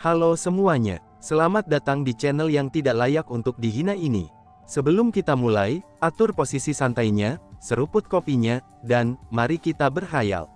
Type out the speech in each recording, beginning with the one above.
Halo semuanya, selamat datang di channel yang tidak layak untuk dihina ini. Sebelum kita mulai, atur posisi santainya, seruput kopinya, dan mari kita berkhayal.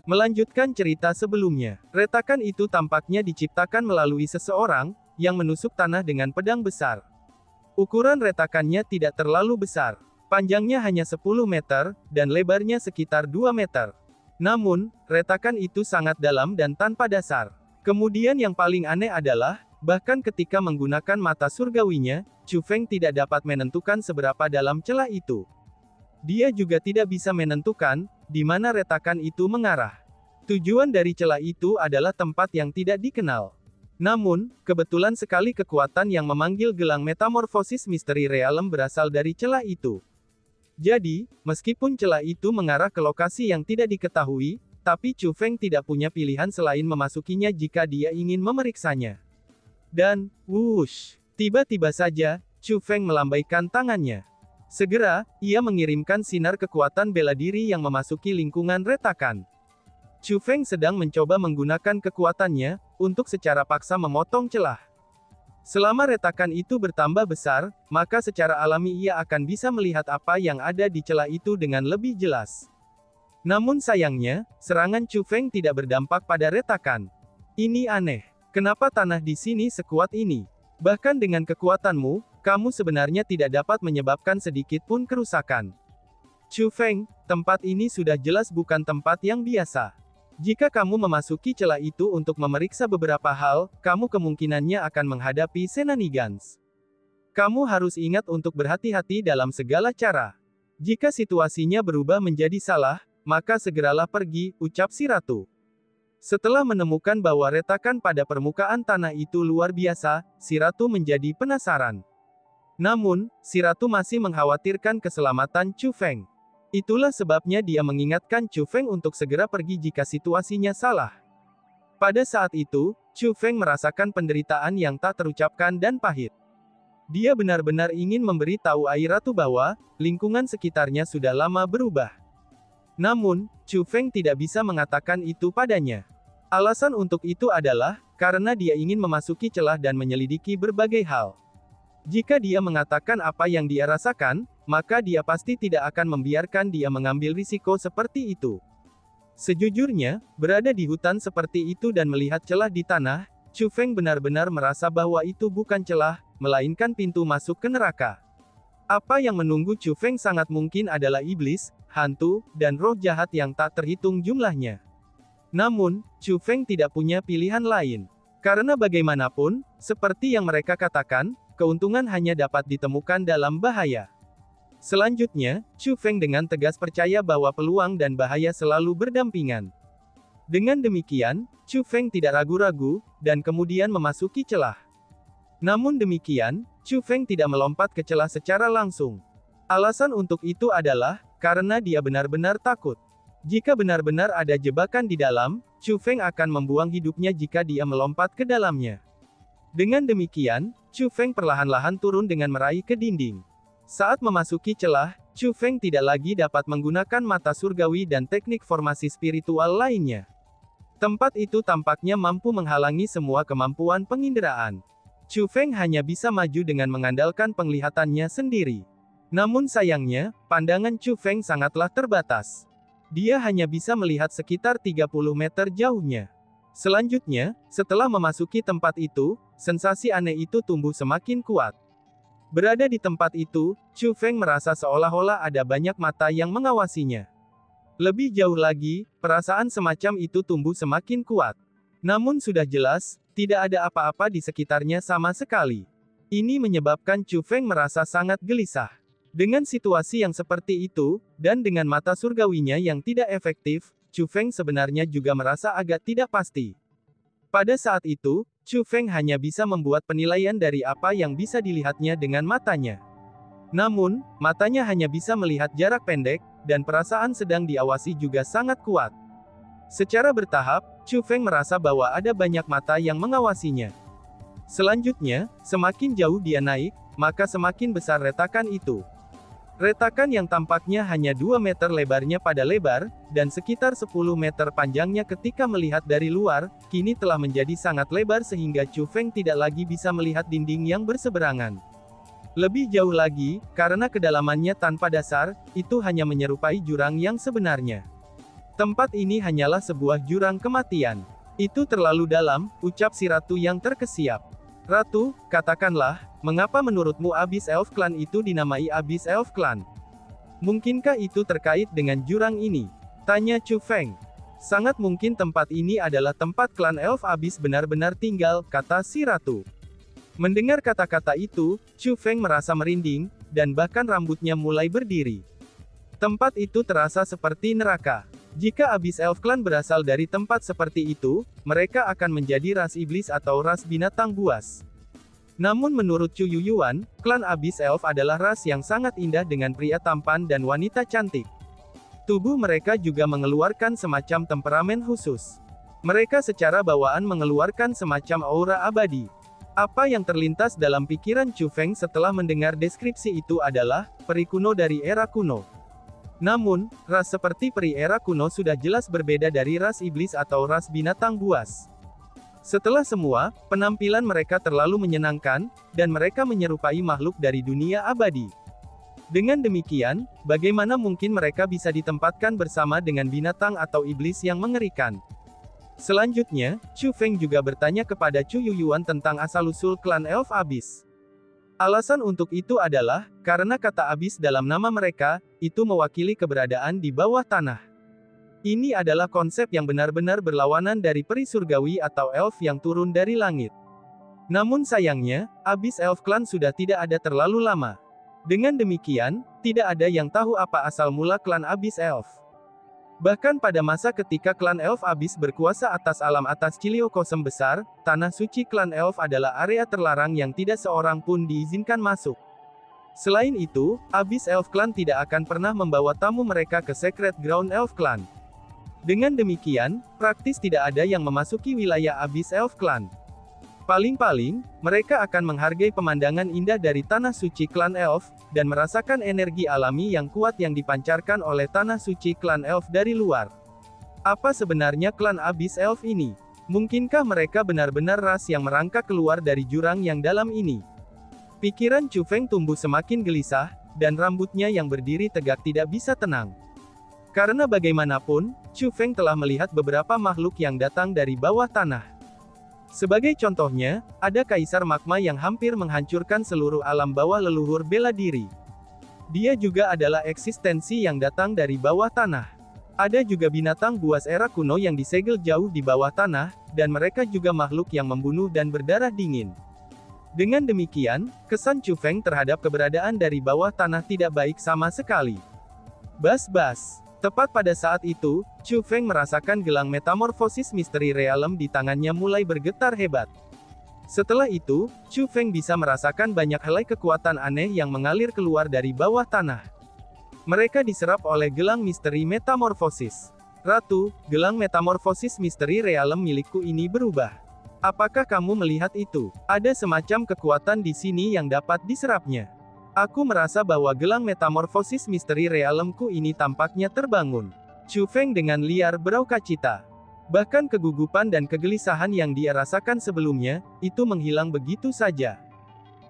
Melanjutkan cerita sebelumnya, retakan itu tampaknya diciptakan melalui seseorang yang menusuk tanah dengan pedang besar. Ukuran retakannya tidak terlalu besar. Panjangnya hanya 10 meter, dan lebarnya sekitar 2 meter. Namun, retakan itu sangat dalam dan tanpa dasar. Kemudian yang paling aneh adalah, bahkan ketika menggunakan mata surgawinya, Chu Feng tidak dapat menentukan seberapa dalam celah itu. Dia juga tidak bisa menentukan, di mana retakan itu mengarah. Tujuan dari celah itu adalah tempat yang tidak dikenal. Namun, kebetulan sekali kekuatan yang memanggil gelang metamorfosis misteri realem berasal dari celah itu. Jadi, meskipun celah itu mengarah ke lokasi yang tidak diketahui, tapi Chu Feng tidak punya pilihan selain memasukinya jika dia ingin memeriksanya. Dan, wush, tiba-tiba saja, Chu Feng melambaikan tangannya. Segera, ia mengirimkan sinar kekuatan bela diri yang memasuki lingkungan retakan. Chu Feng sedang mencoba menggunakan kekuatannya, untuk secara paksa memotong celah. Selama retakan itu bertambah besar, maka secara alami ia akan bisa melihat apa yang ada di celah itu dengan lebih jelas. Namun sayangnya, serangan Chu Feng tidak berdampak pada retakan. Ini aneh. Kenapa tanah di sini sekuat ini? Bahkan dengan kekuatanmu, kamu sebenarnya tidak dapat menyebabkan sedikit pun kerusakan. Chu Feng, tempat ini sudah jelas bukan tempat yang biasa. Jika kamu memasuki celah itu untuk memeriksa beberapa hal, kamu kemungkinannya akan menghadapi shenanigans. Kamu harus ingat untuk berhati-hati dalam segala cara. Jika situasinya berubah menjadi salah, maka segeralah pergi, ucap si ratu. Setelah menemukan bahwa retakan pada permukaan tanah itu luar biasa, si ratu menjadi penasaran. Namun, si ratu masih mengkhawatirkan keselamatan Chu Feng. Itulah sebabnya dia mengingatkan Chu Feng untuk segera pergi jika situasinya salah. Pada saat itu, Chu Feng merasakan penderitaan yang tak terucapkan dan pahit. Dia benar-benar ingin memberitahu Ai Ratu bahwa, lingkungan sekitarnya sudah lama berubah. Namun, Chu Feng tidak bisa mengatakan itu padanya. Alasan untuk itu adalah, karena dia ingin memasuki celah dan menyelidiki berbagai hal. Jika dia mengatakan apa yang dia rasakan, maka dia pasti tidak akan membiarkan dia mengambil risiko seperti itu. Sejujurnya, berada di hutan seperti itu dan melihat celah di tanah, Chu Feng benar-benar merasa bahwa itu bukan celah, melainkan pintu masuk ke neraka. Apa yang menunggu Chu Feng sangat mungkin adalah iblis, hantu, dan roh jahat yang tak terhitung jumlahnya. Namun, Chu Feng tidak punya pilihan lain. Karena bagaimanapun, seperti yang mereka katakan, keuntungan hanya dapat ditemukan dalam bahaya. Selanjutnya, Chu Feng dengan tegas percaya bahwa peluang dan bahaya selalu berdampingan. Dengan demikian, Chu Feng tidak ragu-ragu, dan kemudian memasuki celah. Namun demikian, Chu Feng tidak melompat ke celah secara langsung. Alasan untuk itu adalah, karena dia benar-benar takut. Jika benar-benar ada jebakan di dalam, Chu Feng akan membuang hidupnya jika dia melompat ke dalamnya. Dengan demikian, Chu Feng perlahan-lahan turun dengan meraih ke dinding. Saat memasuki celah, Chu Feng tidak lagi dapat menggunakan mata surgawi dan teknik formasi spiritual lainnya. Tempat itu tampaknya mampu menghalangi semua kemampuan penginderaan. Chu Feng hanya bisa maju dengan mengandalkan penglihatannya sendiri. Namun sayangnya, pandangan Chu Feng sangatlah terbatas. Dia hanya bisa melihat sekitar 30 meter jauhnya. Selanjutnya, setelah memasuki tempat itu, sensasi aneh itu tumbuh semakin kuat. Berada di tempat itu, Chu Feng merasa seolah-olah ada banyak mata yang mengawasinya. Lebih jauh lagi, perasaan semacam itu tumbuh semakin kuat. Namun sudah jelas, tidak ada apa-apa di sekitarnya sama sekali. Ini menyebabkan Chu Feng merasa sangat gelisah. Dengan situasi yang seperti itu, dan dengan mata surgawinya yang tidak efektif, Chu Feng sebenarnya juga merasa agak tidak pasti. Pada saat itu, Chu Feng hanya bisa membuat penilaian dari apa yang bisa dilihatnya dengan matanya. Namun, matanya hanya bisa melihat jarak pendek, dan perasaan sedang diawasi juga sangat kuat. Secara bertahap, Chu Feng merasa bahwa ada banyak mata yang mengawasinya. Selanjutnya, semakin jauh dia naik, maka semakin besar retakan itu. Retakan yang tampaknya hanya 2 meter lebarnya pada lebar, dan sekitar 10 meter panjangnya ketika melihat dari luar, kini telah menjadi sangat lebar sehingga Chu Feng tidak lagi bisa melihat dinding yang berseberangan. Lebih jauh lagi, karena kedalamannya tanpa dasar, itu hanya menyerupai jurang yang sebenarnya. Tempat ini hanyalah sebuah jurang kematian. Itu terlalu dalam, ucap si ratu yang terkesiap. Ratu, katakanlah, mengapa menurutmu Abyss Elf Clan itu dinamai Abyss Elf Clan? Mungkinkah itu terkait dengan jurang ini? Tanya Chu Feng. Sangat mungkin tempat ini adalah tempat klan Elf Abyss benar-benar tinggal, kata si ratu. Mendengar kata-kata itu, Chu Feng merasa merinding, dan bahkan rambutnya mulai berdiri. Tempat itu terasa seperti neraka. Jika Abyss Elf Clan berasal dari tempat seperti itu, mereka akan menjadi ras iblis atau ras binatang buas. Namun menurut Chu Yuyuan, klan Abyss Elf adalah ras yang sangat indah dengan pria tampan dan wanita cantik. Tubuh mereka juga mengeluarkan semacam temperamen khusus. Mereka secara bawaan mengeluarkan semacam aura abadi. Apa yang terlintas dalam pikiran Chu Feng setelah mendengar deskripsi itu adalah peri kuno dari era kuno. Namun, ras seperti peri era kuno sudah jelas berbeda dari ras iblis atau ras binatang buas. Setelah semua, penampilan mereka terlalu menyenangkan, dan mereka menyerupai makhluk dari dunia abadi. Dengan demikian, bagaimana mungkin mereka bisa ditempatkan bersama dengan binatang atau iblis yang mengerikan? Selanjutnya, Chu Feng juga bertanya kepada Chu Yuyuan tentang asal-usul klan Elf Abyss. Alasan untuk itu adalah, karena kata Abyss dalam nama mereka, itu mewakili keberadaan di bawah tanah. Ini adalah konsep yang benar-benar berlawanan dari peri surgawi atau elf yang turun dari langit. Namun sayangnya, Abyss Elf Clan sudah tidak ada terlalu lama. Dengan demikian, tidak ada yang tahu apa asal mula klan Abyss Elf. Bahkan pada masa ketika klan Elf Abyss berkuasa atas alam atas Ciliokosem besar, tanah suci klan Elf adalah area terlarang yang tidak seorang pun diizinkan masuk. Selain itu, Abyss Elf Clan tidak akan pernah membawa tamu mereka ke Sacred Ground Elf Clan. Dengan demikian, praktis tidak ada yang memasuki wilayah Abyss Elf Clan. Paling-paling, mereka akan menghargai pemandangan indah dari tanah suci klan Elf, dan merasakan energi alami yang kuat yang dipancarkan oleh tanah suci klan Elf dari luar. Apa sebenarnya klan Abyss Elf ini? Mungkinkah mereka benar-benar ras yang merangkak keluar dari jurang yang dalam ini? Pikiran Chu Feng tumbuh semakin gelisah, dan rambutnya yang berdiri tegak tidak bisa tenang. Karena bagaimanapun, Chu Feng telah melihat beberapa makhluk yang datang dari bawah tanah. Sebagai contohnya, ada kaisar magma yang hampir menghancurkan seluruh alam bawah leluhur bela diri. Dia juga adalah eksistensi yang datang dari bawah tanah. Ada juga binatang buas era kuno yang disegel jauh di bawah tanah, dan mereka juga makhluk yang membunuh dan berdarah dingin. Dengan demikian, kesan Chu Feng terhadap keberadaan dari bawah tanah tidak baik sama sekali. Bas-bas. Tepat pada saat itu, Chu Feng merasakan gelang metamorfosis misteri realem di tangannya mulai bergetar hebat. Setelah itu, Chu Feng bisa merasakan banyak helai kekuatan aneh yang mengalir keluar dari bawah tanah. Mereka diserap oleh gelang misteri metamorfosis. Ratu, gelang metamorfosis misteri realem milikku ini berubah. Apakah kamu melihat itu? Ada semacam kekuatan di sini yang dapat diserapnya. Aku merasa bahwa gelang metamorfosis misteri realemku ini tampaknya terbangun. Chu Feng dengan liar beraukacita. Bahkan kegugupan dan kegelisahan yang dia rasakan sebelumnya, itu menghilang begitu saja.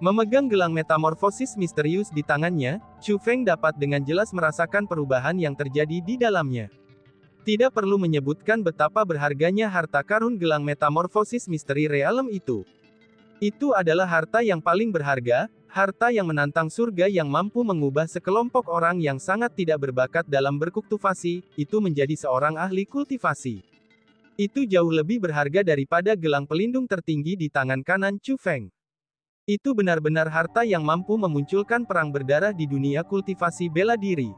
Memegang gelang metamorfosis misterius di tangannya, Chu Feng dapat dengan jelas merasakan perubahan yang terjadi di dalamnya. Tidak perlu menyebutkan betapa berharganya harta karun gelang metamorfosis misteri realem itu. Itu adalah harta yang paling berharga, harta yang menantang surga yang mampu mengubah sekelompok orang yang sangat tidak berbakat dalam berkultivasi, itu menjadi seorang ahli kultivasi. Itu jauh lebih berharga daripada gelang pelindung tertinggi di tangan kanan Chu Feng. Itu benar-benar harta yang mampu memunculkan perang berdarah di dunia kultivasi bela diri.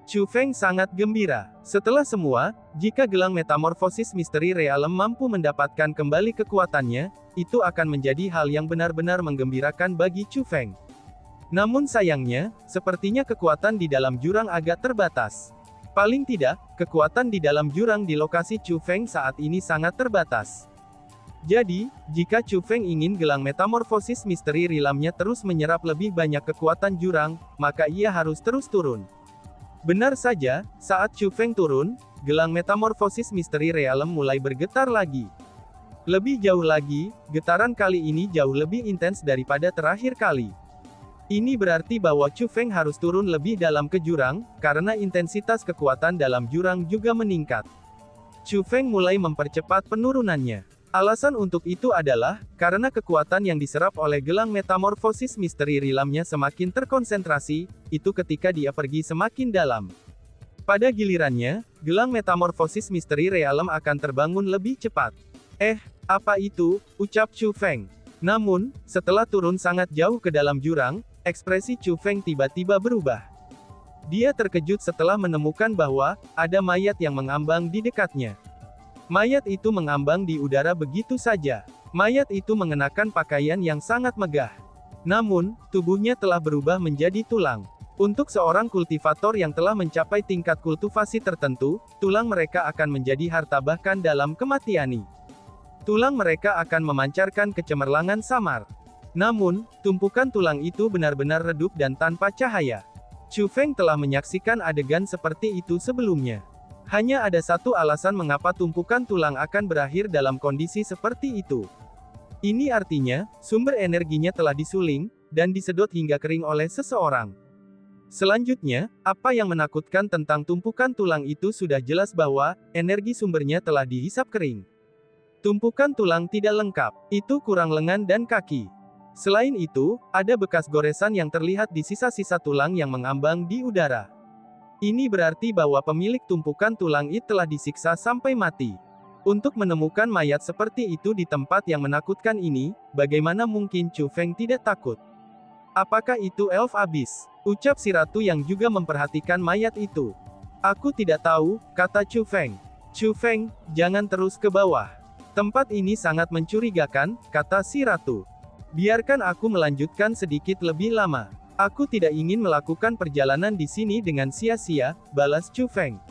Chu Feng sangat gembira. Setelah semua, jika gelang metamorfosis misteri realem mampu mendapatkan kembali kekuatannya, itu akan menjadi hal yang benar-benar menggembirakan bagi Chu Feng. Namun sayangnya, sepertinya kekuatan di dalam jurang agak terbatas. Paling tidak, kekuatan di dalam jurang di lokasi Chu Feng saat ini sangat terbatas. Jadi, jika Chu Feng ingin gelang metamorfosis misteri rilamnya terus menyerap lebih banyak kekuatan jurang, maka ia harus terus turun. Benar saja, saat Chu Feng turun, gelang metamorfosis misteri realem mulai bergetar lagi. Lebih jauh lagi, getaran kali ini jauh lebih intens daripada terakhir kali. Ini berarti bahwa Chu Feng harus turun lebih dalam ke jurang, karena intensitas kekuatan dalam jurang juga meningkat. Chu Feng mulai mempercepat penurunannya. Alasan untuk itu adalah, karena kekuatan yang diserap oleh gelang metamorfosis misteri rilamnya semakin terkonsentrasi, itu ketika dia pergi semakin dalam. Pada gilirannya, gelang metamorfosis misteri realem akan terbangun lebih cepat. Apa itu? Ucap Chu Feng. Namun, setelah turun sangat jauh ke dalam jurang, ekspresi Chu Feng tiba-tiba berubah. Dia terkejut setelah menemukan bahwa, ada mayat yang mengambang di dekatnya. Mayat itu mengambang di udara begitu saja. Mayat itu mengenakan pakaian yang sangat megah. Namun, tubuhnya telah berubah menjadi tulang. Untuk seorang kultivator yang telah mencapai tingkat kultivasi tertentu, tulang mereka akan menjadi harta bahkan dalam kematian. Tulang mereka akan memancarkan kecemerlangan samar. Namun, tumpukan tulang itu benar-benar redup dan tanpa cahaya. Chu Feng telah menyaksikan adegan seperti itu sebelumnya. Hanya ada satu alasan mengapa tumpukan tulang akan berakhir dalam kondisi seperti itu. Ini artinya, sumber energinya telah disuling, dan disedot hingga kering oleh seseorang. Selanjutnya, apa yang menakutkan tentang tumpukan tulang itu sudah jelas bahwa, energi sumbernya telah dihisap kering. Tumpukan tulang tidak lengkap, itu kurang lengan dan kaki. Selain itu, ada bekas goresan yang terlihat di sisa-sisa tulang yang mengambang di udara. Ini berarti bahwa pemilik tumpukan tulang itu telah disiksa sampai mati. Untuk menemukan mayat seperti itu di tempat yang menakutkan ini, bagaimana mungkin Chu Feng tidak takut? Apakah itu elf abis? Ucap si ratu yang juga memperhatikan mayat itu. Aku tidak tahu, kata Chu Feng. Chu Feng, jangan terus ke bawah. Tempat ini sangat mencurigakan, kata si ratu. Biarkan aku melanjutkan sedikit lebih lama. Aku tidak ingin melakukan perjalanan di sini dengan sia-sia, balas Chu Feng.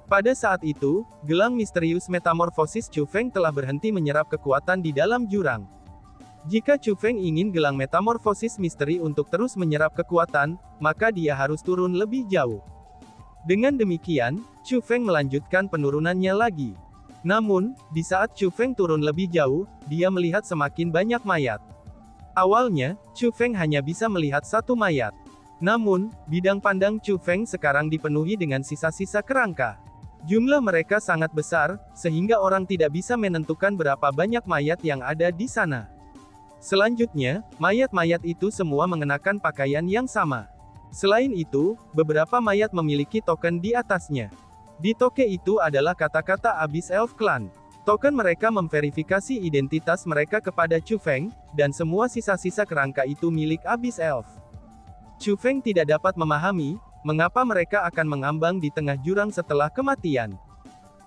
Pada saat itu, gelang misterius metamorfosis Chu Feng telah berhenti menyerap kekuatan di dalam jurang. Jika Chu Feng ingin gelang metamorfosis misteri untuk terus menyerap kekuatan, maka dia harus turun lebih jauh. Dengan demikian, Chu Feng melanjutkan penurunannya lagi. Namun, di saat Chu Feng turun lebih jauh, dia melihat semakin banyak mayat. Awalnya, Chu Feng hanya bisa melihat satu mayat. Namun, bidang pandang Chu Feng sekarang dipenuhi dengan sisa-sisa kerangka. Jumlah mereka sangat besar, sehingga orang tidak bisa menentukan berapa banyak mayat yang ada di sana. Selanjutnya, mayat-mayat itu semua mengenakan pakaian yang sama. Selain itu, beberapa mayat memiliki token di atasnya. Di token itu adalah kata-kata Abyss Elf Clan. Token mereka memverifikasi identitas mereka kepada Chu Feng, dan semua sisa-sisa kerangka itu milik Abyss Elf. Chu Feng tidak dapat memahami, mengapa mereka akan mengambang di tengah jurang setelah kematian.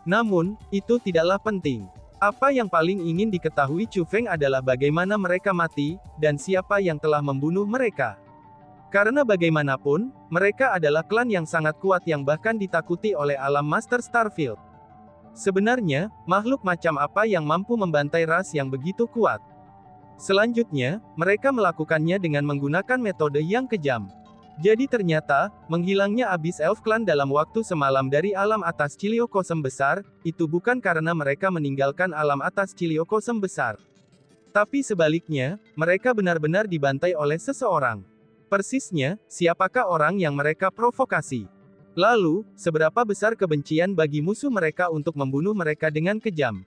Namun, itu tidaklah penting. Apa yang paling ingin diketahui Chu Feng adalah bagaimana mereka mati, dan siapa yang telah membunuh mereka. Karena bagaimanapun, mereka adalah klan yang sangat kuat yang bahkan ditakuti oleh alam Master Starfield. Sebenarnya, makhluk macam apa yang mampu membantai ras yang begitu kuat? Selanjutnya, mereka melakukannya dengan menggunakan metode yang kejam. Jadi ternyata, menghilangnya Abyss Elf Clan dalam waktu semalam dari alam atas Ciliocosm besar, itu bukan karena mereka meninggalkan alam atas Ciliocosm besar. Tapi sebaliknya, mereka benar-benar dibantai oleh seseorang. Persisnya, siapakah orang yang mereka provokasi? Lalu, seberapa besar kebencian bagi musuh mereka untuk membunuh mereka dengan kejam?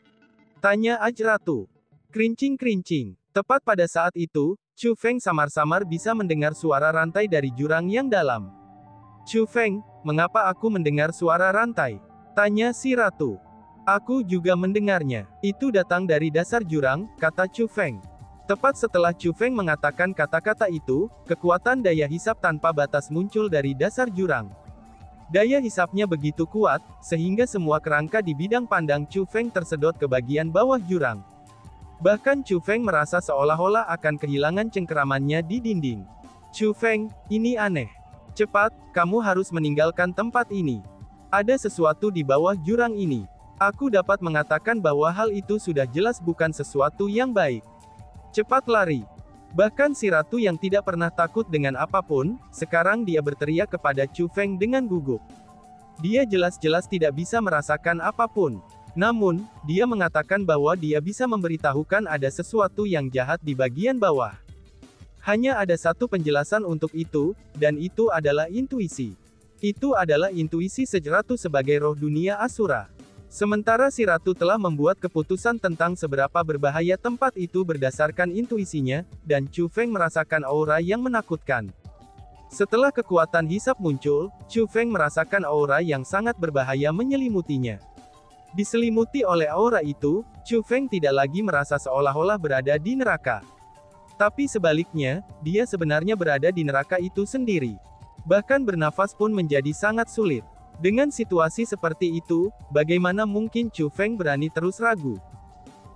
Tanya Aj Ratu. Kerincing-kerincing. Tepat pada saat itu, Chu Feng samar-samar bisa mendengar suara rantai dari jurang yang dalam. Chu Feng, mengapa aku mendengar suara rantai? Tanya si Ratu. Aku juga mendengarnya. Itu datang dari dasar jurang, kata Chu Feng. Tepat setelah Chu Feng mengatakan kata-kata itu, kekuatan daya hisap tanpa batas muncul dari dasar jurang. Daya hisapnya begitu kuat, sehingga semua kerangka di bidang pandang Chu Feng tersedot ke bagian bawah jurang. Bahkan Chu Feng merasa seolah-olah akan kehilangan cengkeramannya di dinding. Chu Feng, ini aneh. Cepat, kamu harus meninggalkan tempat ini. Ada sesuatu di bawah jurang ini. Aku dapat mengatakan bahwa hal itu sudah jelas bukan sesuatu yang baik. Cepat lari. Bahkan si ratu yang tidak pernah takut dengan apapun, sekarang dia berteriak kepada Chu Feng dengan gugup. Dia jelas-jelas tidak bisa merasakan apapun. Namun, dia mengatakan bahwa dia bisa memberitahukan ada sesuatu yang jahat di bagian bawah. Hanya ada satu penjelasan untuk itu, dan itu adalah intuisi. Itu adalah intuisi ratu sebagai roh dunia Asura. Sementara si ratu telah membuat keputusan tentang seberapa berbahaya tempat itu berdasarkan intuisinya, dan Chu Feng merasakan aura yang menakutkan. Setelah kekuatan hisap muncul, Chu Feng merasakan aura yang sangat berbahaya menyelimutinya. Diselimuti oleh aura itu, Chu Feng tidak lagi merasa seolah-olah berada di neraka. Tapi sebaliknya, dia sebenarnya berada di neraka itu sendiri. Bahkan bernafas pun menjadi sangat sulit. Dengan situasi seperti itu, bagaimana mungkin Chu Feng berani terus ragu?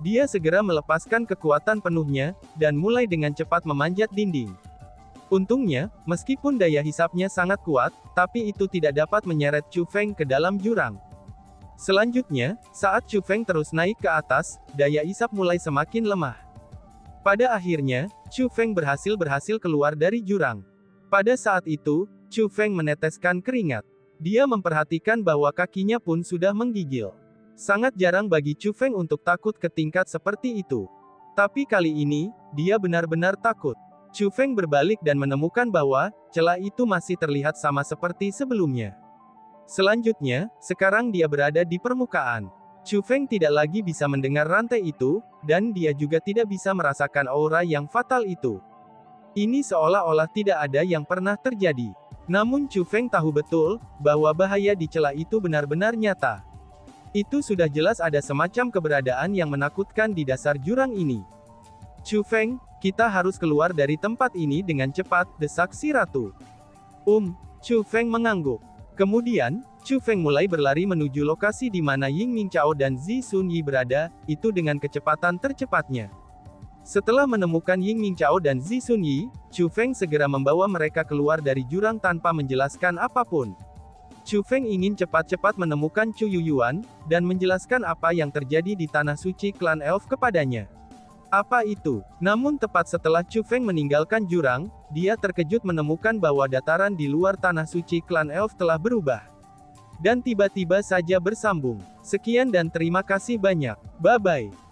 Dia segera melepaskan kekuatan penuhnya, dan mulai dengan cepat memanjat dinding. Untungnya, meskipun daya hisapnya sangat kuat, tapi itu tidak dapat menyeret Chu Feng ke dalam jurang. Selanjutnya, saat Chu Feng terus naik ke atas, daya hisap mulai semakin lemah. Pada akhirnya, Chu Feng berhasil keluar dari jurang. Pada saat itu, Chu Feng meneteskan keringat. Dia memperhatikan bahwa kakinya pun sudah menggigil. Sangat jarang bagi Chu Feng untuk takut ke tingkat seperti itu. Tapi kali ini, dia benar-benar takut. Chu Feng berbalik dan menemukan bahwa celah itu masih terlihat sama seperti sebelumnya. Selanjutnya, sekarang dia berada di permukaan. Chu Feng tidak lagi bisa mendengar rantai itu, dan dia juga tidak bisa merasakan aura yang fatal itu. Ini seolah-olah tidak ada yang pernah terjadi. Namun Chu Feng tahu betul, bahwa bahaya di celah itu benar-benar nyata. Itu sudah jelas ada semacam keberadaan yang menakutkan di dasar jurang ini. Chu Feng, kita harus keluar dari tempat ini dengan cepat, desak si ratu. Chu Feng mengangguk. Kemudian, Chu Feng mulai berlari menuju lokasi di mana Ying Mingchao dan Zi Sunyi berada, itu dengan kecepatan tercepatnya. Setelah menemukan Ying Mingchao dan Zi Sunyi, Chu Feng segera membawa mereka keluar dari jurang tanpa menjelaskan apapun. Chu Feng ingin cepat-cepat menemukan Chu Yuyuan, dan menjelaskan apa yang terjadi di tanah suci klan Elf kepadanya. Apa itu? Namun tepat setelah Chu Feng meninggalkan jurang, dia terkejut menemukan bahwa dataran di luar tanah suci klan Elf telah berubah. Dan tiba-tiba saja bersambung. Sekian dan terima kasih banyak. Bye-bye.